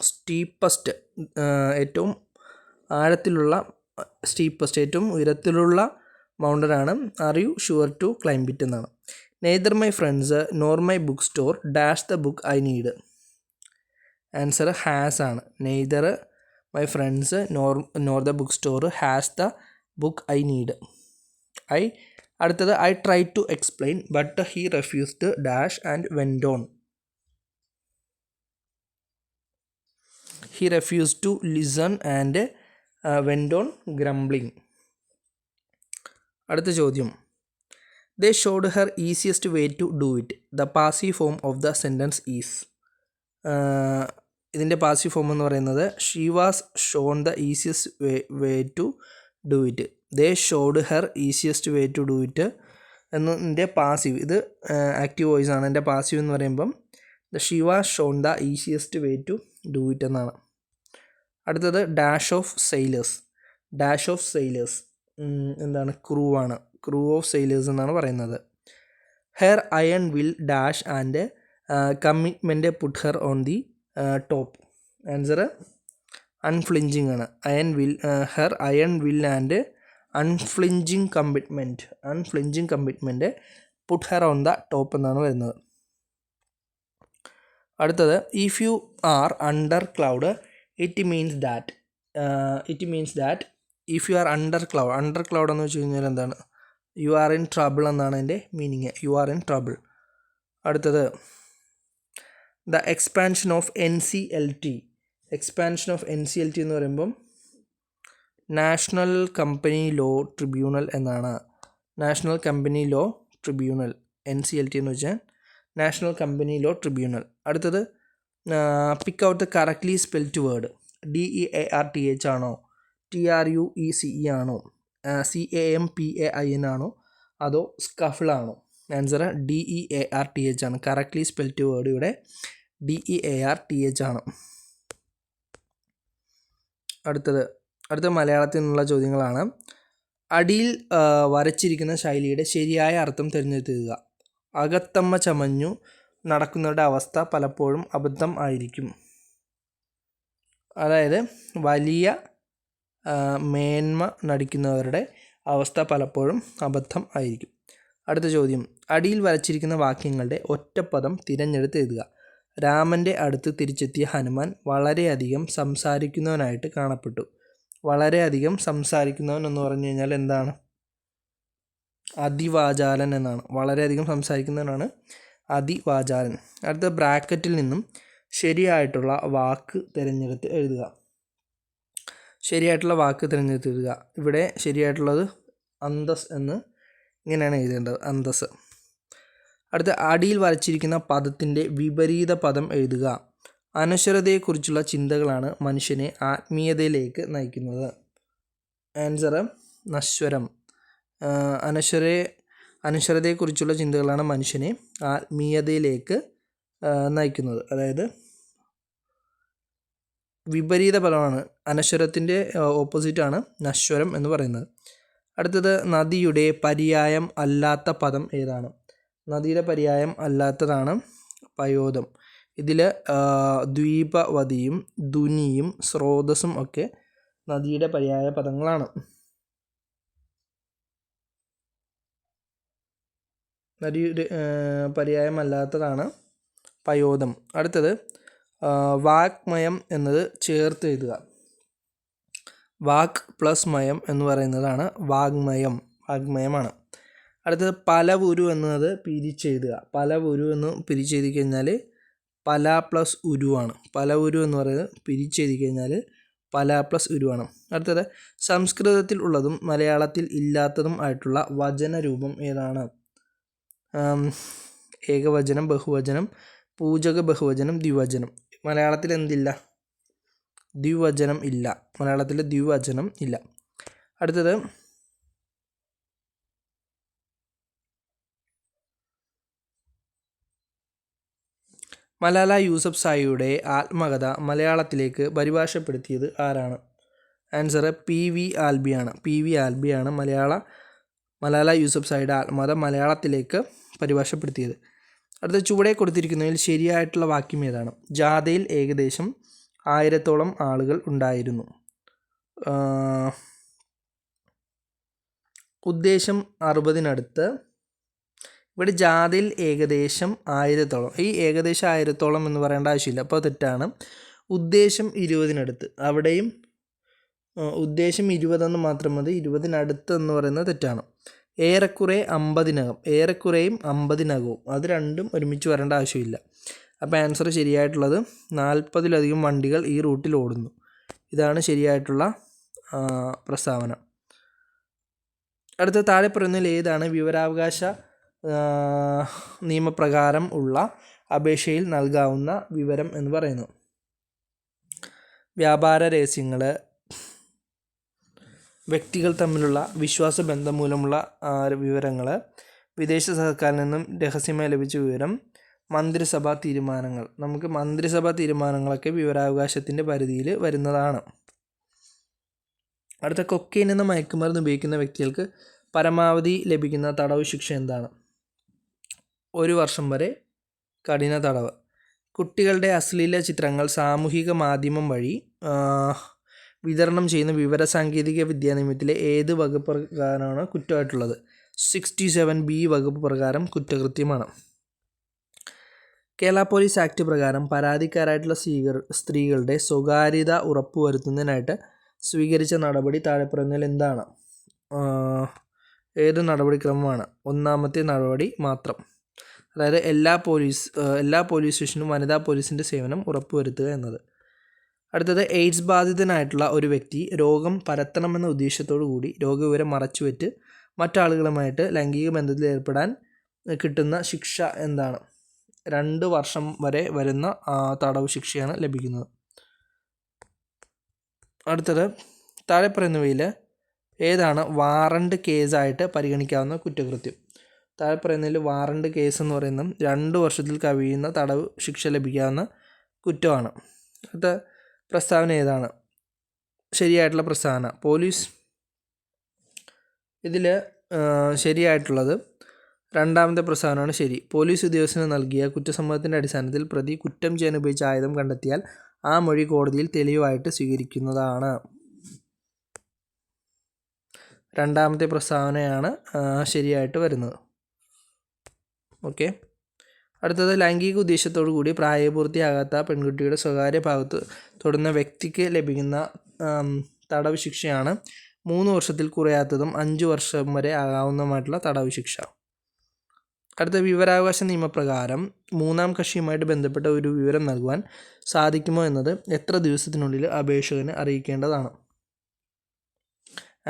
steepest, ഏറ്റവും ആഴത്തിലുള്ള steepest, ഏറ്റവും ഉയരത്തിലുള്ള mountain ആണ്. Are you sure to climb it എന്നാണ്. Neither my friends nor my book store dash the book I need. Answer has ആണ്. Neither my friends nor the book store has the book I need. അടുത്തത് I tried to explain but he refused dash and went on. He refused to listen and went on grumbling. അടുത്ത ചോദ്യം. They showed her easiest way to do it. The passive form of the sentence is. ഇതിൻ്റെ passive form എന്ന് പറയുന്നത് she was shown the easiest way to do it. They showed her easiest way to do it എന്നതിൻ്റെ passive, ഇത് active voice ആണ്. എൻ്റെ passive എന്ന് പറയുമ്പം she was shown the easiest way to do it എന്നാണ്. അടുത്തത് dash of sailors. Dash of sailors എന്താണ്? Crew ആണ്. ക്രൂ ഓഫ് സെയിലേഴ്സ് എന്നാണ് പറയുന്നത്. Her iron will dash and commitment put her on the top. Answer unflinching ആണ്. Her iron will and unflinching commitment put her on the top എന്നാണ് വരുന്നത്. അടുത്തത് if you are under cloud it means that. If you are under cloud എന്ന് വെച്ച് കഴിഞ്ഞാൽ എന്താണ്? U are in trouble എന്നാണ് എൻ്റെ meaning. You are in trouble. അടുത്തത് the expansion of NCLT. Expansion of NCLT എന്ന് പറയുമ്പം നാഷണൽ കമ്പനി ലോ ട്രിബ്യൂണൽ എന്നാണ്. National company law tribunal. NCLT എന്ന് വെച്ചാൽ നാഷണൽ കമ്പനി ലോ ട്രിബ്യൂണൽ. അടുത്തത് pick out the correctly spelt word. DEARTH ആണോ, TRUECE ആണോ, CAMPAIN ആണോ, അതോ സ്കഫിൾ ആണോ? ആൻസർ DEARTH ആണ്. കറക്റ്റ്ലി സ്പെൽറ്റ് വേർഡ് ഇവിടെ DEARTH ആണ്. അടുത്ത മലയാളത്തിൽ നിന്നുള്ള ചോദ്യങ്ങളാണ്. അടിയിൽ വരച്ചിരിക്കുന്ന ശൈലിയുടെ ശരിയായ അർത്ഥം തിരഞ്ഞെടുക്കുക. അകത്തമ്മ ചമഞ്ഞു നടക്കുന്നവരുടെ അവസ്ഥ പലപ്പോഴും അബദ്ധം ആയിരിക്കും. അതായത് വലിയ മേന്മ നടിക്കുന്നവരുടെ അവസ്ഥ പലപ്പോഴും അബദ്ധം ആയിരിക്കും. അടുത്ത ചോദ്യം. അടിയിൽ വരച്ചിരിക്കുന്ന വാക്യങ്ങളുടെ ഒറ്റപ്പദം തിരഞ്ഞെടുത്ത് എഴുതുക. രാമൻ്റെ അടുത്ത് തിരിച്ചെത്തിയ ഹനുമാൻ വളരെയധികം സംസാരിക്കുന്നവനായിട്ട് കാണപ്പെട്ടു. വളരെയധികം സംസാരിക്കുന്നവൻ എന്ന് പറഞ്ഞു കഴിഞ്ഞാൽ എന്താണ്? അതിവാചാലൻ എന്നാണ്. വളരെയധികം സംസാരിക്കുന്നവനാണ് അതിവാചാലൻ. അടുത്ത ബ്രാക്കറ്റിൽ നിന്നും ശരിയായിട്ടുള്ള വാക്ക് തിരഞ്ഞെടുത്ത് എഴുതുക. ശരിയായിട്ടുള്ള വാക്ക് തിരഞ്ഞെടുത്ത് എഴുതുക. ഇവിടെ ശരിയായിട്ടുള്ളത് അന്തസ് എന്ന് ഇങ്ങനെയാണ് എഴുതേണ്ടത്, അന്തസ്. അടുത്ത അടിയിൽ വരച്ചിരിക്കുന്ന പദത്തിൻ്റെ വിപരീത പദം എഴുതുക. അനശ്വരതയെക്കുറിച്ചുള്ള ചിന്തകളാണ് മനുഷ്യനെ ആത്മീയതയിലേക്ക് നയിക്കുന്നത്. ആൻസർ നശ്വരം. അനശ്വരതയെക്കുറിച്ചുള്ള ചിന്തകളാണ് മനുഷ്യനെ ആത്മീയതയിലേക്ക് നയിക്കുന്നത്. അതായത് വിപരീത പദമാണ്. അനശ്വരത്തിൻ്റെ ഓപ്പോസിറ്റാണ് നശ്വരം എന്ന് പറയുന്നത്. അടുത്തത് നദിയുടെ പര്യായം അല്ലാത്ത പദം ഏതാണ്? നദിയുടെ പര്യായം അല്ലാത്തതാണ് പയോദം. ഇതിൽ ദ്വീപവതിയും ധുനിയും സ്രോതസ്സും ഒക്കെ നദിയുടെ പര്യായ പദങ്ങളാണ്. നദിയുടെ പര്യായമല്ലാത്തതാണ് പയോദം. അടുത്തത് വാഗ്മയം എന്നത് ചേർത്ത് എഴുതുക. വാക് പ്ലസ് മയം എന്ന് പറയുന്നതാണ് വാഗ്മയമാണ്. അടുത്തത് പലവുരു എന്നത് പിരിച്ചെഴുതുക. പലവുരു എന്ന് പിരിച്ചെഴുതി കഴിഞ്ഞാൽ പല പ്ലസ് ഉരുവാണ്. പലവുരു എന്ന് പറയുന്നത് പിരിച്ചെഴുതി കഴിഞ്ഞാൽ പല പ്ലസ് ഉരുവാണ്. അടുത്തത് സംസ്കൃതത്തിൽ ഉള്ളതും മലയാളത്തിൽ ഇല്ലാത്തതും ആയിട്ടുള്ള വചനരൂപം ഏതാണ്? ഏകവചനം, ബഹുവചനം, പൂജക ബഹുവചനം, ദ്വിവചനം. മലയാളത്തിൽ എന്തില്ല? ദ്വിവചനം ഇല്ല. മലയാളത്തിൽ ദ്വിവചനം ഇല്ല. അടുത്തത് മലാല യൂസഫ്സായിയുടെ ആത്മകഥ മലയാളത്തിലേക്ക് പരിഭാഷപ്പെടുത്തിയത് ആരാണ്? Answer PV ആൽബിയാണ്. PV ആൽബിയാണ് മലാല യൂസഫ്സായിയുടെ ആത്മകഥ മലയാളത്തിലേക്ക് പരിഭാഷപ്പെടുത്തിയത്. അടുത്ത ചുവടെ കൊടുത്തിരിക്കുന്നതിൽ ശരിയായിട്ടുള്ള വാക്യം ഏതാണ്? ജാഥയിൽ ഏകദേശം 1000-ഓളം ആളുകൾ ഉണ്ടായിരുന്നു. ഉദ്ദേശം 60-നടുത്ത്. ഇവിടെ ജാഥയിൽ ഏകദേശം 1000-ഓളം. ഈ ഏകദേശം 1000-ഓളം എന്ന് പറയേണ്ട ആവശ്യമില്ല, അപ്പോൾ തെറ്റാണ്. ഉദ്ദേശം 20-നടുത്ത്. അവിടെയും ഉദ്ദേശം 20 മാത്രം മതി. 20-നടുത്ത് എന്ന് പറയുന്നത് തെറ്റാണ്. ഏറെക്കുറെ 50-നകം. ഏറെക്കുറെയും 50-നകവും അത് രണ്ടും ഒരുമിച്ച് വരേണ്ട ആവശ്യമില്ല. അപ്പോൾ ആൻസർ ശരിയായിട്ടുള്ളത് 40-ലധികം വണ്ടികൾ ഈ റൂട്ടിൽ ഓടുന്നു. ഇതാണ് ശരിയായിട്ടുള്ള പ്രസ്താവന. അടുത്ത താഴെ പറയുന്നതിൽ ഏതാണ് വിവരാവകാശ നിയമപ്രകാരം ഉള്ള അപേക്ഷയിൽ നൽകാവുന്ന വിവരം എന്ന് പറയുന്നു? വ്യാപാര രഹസ്യങ്ങൾ, വ്യക്തികൾ തമ്മിലുള്ള വിശ്വാസബന്ധം മൂലമുള്ള വിവരങ്ങൾ, വിദേശ സർക്കാരിൽ നിന്നും രഹസ്യമായി ലഭിച്ച വിവരം, മന്ത്രിസഭാ തീരുമാനങ്ങൾ. നമുക്ക് മന്ത്രിസഭാ തീരുമാനങ്ങളൊക്കെ വിവരാവകാശത്തിൻ്റെ പരിധിയിൽ വരുന്നതാണ്. അടുത്ത കൊക്കൈൻ എന്ന മയക്കുമരുന്ന് ഉപയോഗിക്കുന്ന വ്യക്തികൾക്ക് പരമാവധി ലഭിക്കുന്ന തടവ് ശിക്ഷ എന്താണ്? 1 വർഷം വരെ കഠിന തടവ്. കുട്ടികളുടെ അശ്ലീല ചിത്രങ്ങൾ സാമൂഹിക മാധ്യമം വഴി വിതരണം ചെയ്യുന്ന വിവരസാങ്കേതിക വിദ്യാ നിയമത്തിലെ ഏത് വകുപ്പ് പ്രകാരമാണ് കുറ്റമായിട്ടുള്ളത്? 67B വകുപ്പ് പ്രകാരം കുറ്റകൃത്യമാണ്. കേരള പോലീസ് ആക്ട് പ്രകാരം പരാതിക്കാരായിട്ടുള്ള സ്ത്രീകളുടെ സ്വകാര്യത ഉറപ്പുവരുത്തുന്നതിനായിട്ട് സ്വീകരിച്ച നടപടി താഴെ പറയുന്നതിൽ എന്താണ്? ഏത് നടപടിക്രമമാണ്? 1ാമത്തെ നടപടി മാത്രം. അതായത് എല്ലാ പോലീസ് സ്റ്റേഷനും വനിതാ പോലീസിൻ്റെ സേവനം ഉറപ്പുവരുത്തുക എന്നത്. അടുത്തത് എയ്ഡ്സ് ബാധിതനായിട്ടുള്ള ഒരു വ്യക്തി രോഗം പരത്തണമെന്ന ഉദ്ദേശത്തോടു കൂടി രോഗവിവരം മറച്ചുവെച്ച് മറ്റാളുകളുമായിട്ട് ലൈംഗിക ബന്ധത്തിൽ ഏർപ്പെടാൻ കിട്ടുന്ന ശിക്ഷ എന്താണ്? 2 വർഷം വരെ വരുന്ന തടവ് ശിക്ഷയാണ് ലഭിക്കുന്നത്. അടുത്തത് താഴെ പറയുന്നവയിൽ ഏതാണ് വാറണ്ട് കേസായിട്ട് പരിഗണിക്കാവുന്ന കുറ്റകൃത്യം? താഴെ പറയുന്നതിൽ വാറണ്ട് കേസ് എന്ന് പറയുന്നത് 2 വർഷത്തിൽ കവിയുന്ന തടവ് ശിക്ഷ ലഭിക്കാവുന്ന കുറ്റമാണ്. അടുത്ത പ്രസ്താവന ഏതാണ് ശരിയായിട്ടുള്ള പ്രസ്താവന? പോലീസ്. ഇതിൽ ശരിയായിട്ടുള്ളത് 2ാമത്തെ പ്രസ്താവനയാണ് ശരി. പോലീസ് ഉദ്യോഗസ്ഥന് നൽകിയ കുറ്റസമ്മതത്തിൻ്റെ അടിസ്ഥാനത്തിൽ പ്രതി കുറ്റം ചെയ്യാൻ ഉപയോഗിച്ച ആയുധം കണ്ടെത്തിയാൽ ആ മൊഴി കോടതിയിൽ തെളിവായിട്ട് സ്വീകരിക്കുന്നതാണ്. 2ാമത്തെ പ്രസ്താവനയാണ് ശരിയായിട്ട് വരുന്നത്. ഓക്കെ. അടുത്തത് ലൈംഗിക ഉദ്ദേശത്തോടു കൂടി പ്രായപൂർത്തിയാകാത്ത പെൺകുട്ടിയുടെ സ്വകാര്യ ഭാഗത്ത് തൊടുന്ന വ്യക്തിക്ക് ലഭിക്കുന്ന തടവ് ശിക്ഷയാണ് 3 വർഷത്തിൽ കുറയാത്തതും 5 വർഷം വരെ ആകാവുന്നതുമായിട്ടുള്ള തടവ് ശിക്ഷ. അടുത്ത വിവരാവകാശ നിയമപ്രകാരം 3ാം കക്ഷിയുമായിട്ട് ബന്ധപ്പെട്ട ഒരു വിവരം നൽകുവാൻ സാധിക്കുമോ എന്നത് എത്ര ദിവസത്തിനുള്ളിൽ അപേക്ഷകന് അറിയിക്കേണ്ടതാണ്?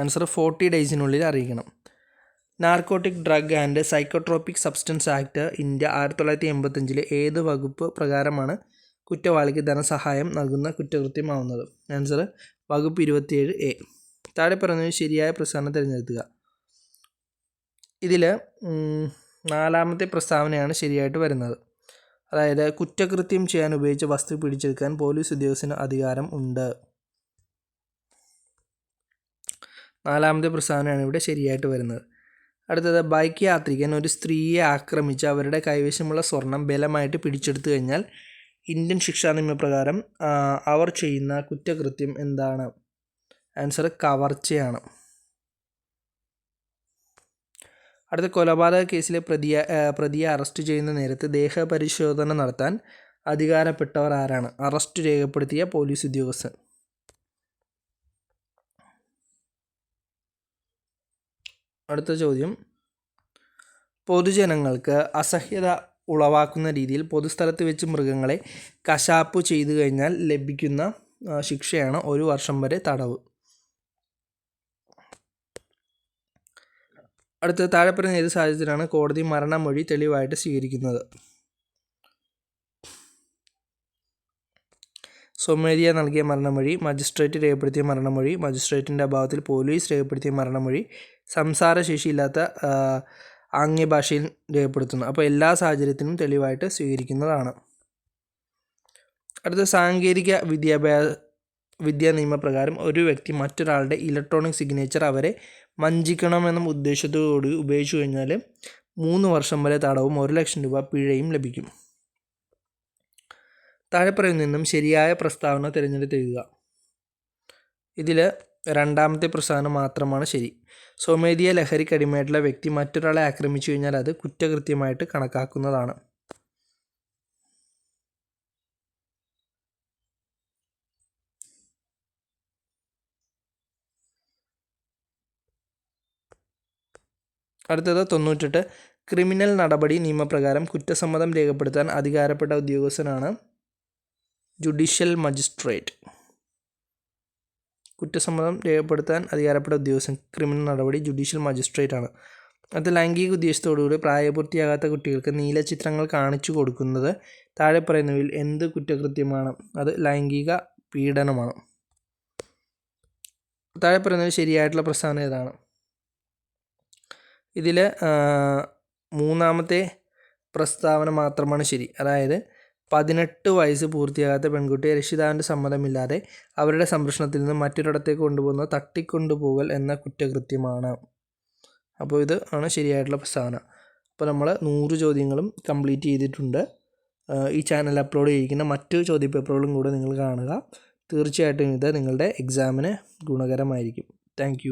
ആൻസർ 40 ഡേയ്സിനുള്ളിൽ അറിയിക്കണം. Narcotic drug and psychotropic substance act India 1985 ഏത് വകുപ്പ് പ്രകാരമാണ് കുറ്റവാളിക്ക് ധനസഹായം നൽകുന്ന കുറ്റകൃത്യമാവുന്നത്? ആൻസർ വകുപ്പ് 27A. താഴെ പറയുന്നത് ശരിയായ പ്രസ്താവന തിരഞ്ഞെടുക്കുക. ഇതിൽ 4ാമത്തെ പ്രസ്താവനയാണ് ശരിയായിട്ട് വരുന്നത്. അതായത് കുറ്റകൃത്യം ചെയ്യാൻ ഉപയോഗിച്ച വസ്തു പിടിച്ചെടുക്കാൻ പോലീസ് ഉദ്യോഗസ്ഥന് അധികാരം ഉണ്ട്. 4ാമത്തെ പ്രസ്താവനയാണ് ഇവിടെ ശരിയായിട്ട് വരുന്നത്. അടുത്തത് ബൈക്ക് യാത്രികൻ ഒരു സ്ത്രീയെ ആക്രമിച്ച് അവരുടെ കൈവശമുള്ള സ്വർണം ബലമായിട്ട് പിടിച്ചെടുത്തു കഴിഞ്ഞാൽ ഇന്ത്യൻ ശിക്ഷാ നിയമപ്രകാരം അവർ ചെയ്യുന്ന കുറ്റകൃത്യം എന്താണ്? ആൻസർ കവർച്ചയാണ്. അടുത്ത കൊലപാതക കേസിലെ പ്രതിയെ അറസ്റ്റ് ചെയ്യുന്ന നേരത്ത് ദേഹപരിശോധന നടത്താൻ അധികാരപ്പെട്ടവർ ആരാണ്? അറസ്റ്റ് രേഖപ്പെടുത്തിയ പോലീസ് ഉദ്യോഗസ്ഥൻ. അടുത്ത ചോദ്യം, പൊതുജനങ്ങൾക്ക് അസഹ്യത ഉളവാക്കുന്ന രീതിയിൽ പൊതുസ്ഥലത്ത് വെച്ച് മൃഗങ്ങളെ കശാപ്പ് ചെയ്തു കഴിഞ്ഞാൽ ലഭിക്കുന്ന ശിക്ഷയാണ് 1 വർഷം വരെ തടവ്. അടുത്ത താഴെ പറയുന്ന ഏത് സാഹചര്യത്തിലാണ് കോടതി മരണമൊഴി തെളിവായിട്ട് സ്വീകരിക്കുന്നത്? സ്വമേധയാ നൽകിയ മരണമൊഴി, മജിസ്ട്രേറ്റ് രേഖപ്പെടുത്തിയ മരണമൊഴി, മജിസ്ട്രേറ്റിൻ്റെ അഭാവത്തിൽ പോലീസ് രേഖപ്പെടുത്തിയ മരണമൊഴി, സംസാരശേഷിയില്ലാത്ത ആംഗ്യഭാഷയിൽ രേഖപ്പെടുത്തുന്നു. അപ്പോൾ എല്ലാ സാഹചര്യത്തിനും തെളിവായിട്ട് സ്വീകരിക്കുന്നതാണ്. അടുത്ത സാങ്കേതിക വിദ്യാ നിയമപ്രകാരം ഒരു വ്യക്തി മറ്റൊരാളുടെ ഇലക്ട്രോണിക് സിഗ്നേച്ചർ അവരെ വഞ്ചിക്കണമെന്ന ഉദ്ദേശത്തോടുകൂടി ഉപയോഗിച്ചു കഴിഞ്ഞാൽ 3 വർഷം വരെ തടവും 1 ലക്ഷം രൂപ പിഴയും ലഭിക്കും. താഴെ പറയുന്നതിൽ നിന്നും ശരിയായ പ്രസ്താവന തിരഞ്ഞെടുത്ത് എഴുതുക. ഇതിൽ രണ്ടാമത്തെ പ്രസ്താവന മാത്രമാണ് ശരി. സ്വമേധയാ ലഹരിക്കടിമയായിട്ടുള്ള വ്യക്തി മറ്റൊരാളെ ആക്രമിച്ചു കഴിഞ്ഞാൽ അത് കുറ്റകൃത്യമായിട്ട് കണക്കാക്കുന്നതാണ്. അടുത്തത് 98. ക്രിമിനൽ നടപടി നിയമപ്രകാരം കുറ്റസമ്മതം രേഖപ്പെടുത്താൻ അധികാരപ്പെട്ട ഉദ്യോഗസ്ഥനാണ് ജുഡീഷ്യൽ മജിസ്ട്രേറ്റ്. കുറ്റസമ്മതം രേഖപ്പെടുത്താൻ അധികാരപ്പെട്ട ഉദ്യോഗസ്ഥൻ ക്രിമിനൽ നടപടി ജുഡീഷ്യൽ മജിസ്ട്രേറ്റ് ആണ്. അത് ലൈംഗിക ഉദ്ദേശത്തോടുകൂടി പ്രായപൂർത്തിയാകാത്ത കുട്ടികൾക്ക് നീലചിത്രങ്ങൾ കാണിച്ചു കൊടുക്കുന്നത് താഴെ പറയുന്നവയിൽ എന്ത് കുറ്റകൃത്യമാണ്? അത് ലൈംഗിക പീഡനമാണ്. താഴെ പറയുന്നതിൽ ശരിയായിട്ടുള്ള പ്രസ്താവന ഏതാണ്? ഇതിൽ മൂന്നാമത്തെ പ്രസ്താവന മാത്രമാണ് ശരി. അതായത് 18 വയസ്സ് പൂർത്തിയാകാത്ത പെൺകുട്ടിയെ രക്ഷിതാവിൻ്റെ സമ്മതമില്ലാതെ അവരുടെ സംരക്ഷണത്തിൽ നിന്ന് മറ്റൊരിടത്തേക്ക് കൊണ്ടുപോകുന്നത് തട്ടിക്കൊണ്ടുപോകൽ എന്ന കുറ്റകൃത്യമാണ്. അപ്പോൾ ഇത് ആണ് ശരിയായിട്ടുള്ള പ്രസ്താവന. അപ്പോൾ നമ്മൾ 100 ചോദ്യങ്ങളും കംപ്ലീറ്റ് ചെയ്തിട്ടുണ്ട്. ഈ ചാനൽ അപ്ലോഡ് ചെയ്തിരിക്കുന്ന മറ്റു ചോദ്യപേപ്പറുകളും കൂടെ നിങ്ങൾ കാണുക. തീർച്ചയായിട്ടും ഇത് നിങ്ങളുടെ എക്സാമിന് ഗുണകരമായിരിക്കും. താങ്ക്